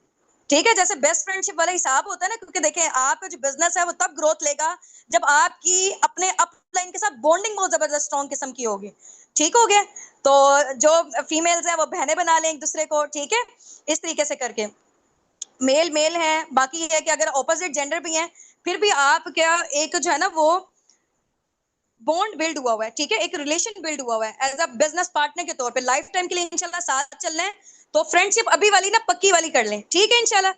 S1: ठीक है, जैसे बेस्ट फ्रेंडशिप वाला हिसाब होता है ना, क्योंकि देखें आपका जो बिजनेस है वो तब ग्रोथ लेगा जब आपकी अपने अपलाइन के साथ बॉन्डिंग बहुत जबरदस्त स्ट्रॉन्ग किस्म की होगी। ठीक हो गया? तो जो फीमेल्स हैं वो बहनें बना लें एक दूसरे को, ठीक है, इस तरीके से करके। मेल मेल है, बाकी ये है कि अगर ऑपोजिट जेंडर भी हैं, फिर भी आप क्या एक जो है ना वो बॉन्ड बिल्ड हुआ है, ठीक है, एक रिलेशन बिल्ड हुआ है एज अ बिजनेस पार्टनर के तौर पे, लाइफ टाइम के लिए इंशाल्लाह साथ चल रहे हैं। तो फ्रेंडशिप अभी वाली ना पक्की वाली कर लें, ठीक है इंशाल्लाह।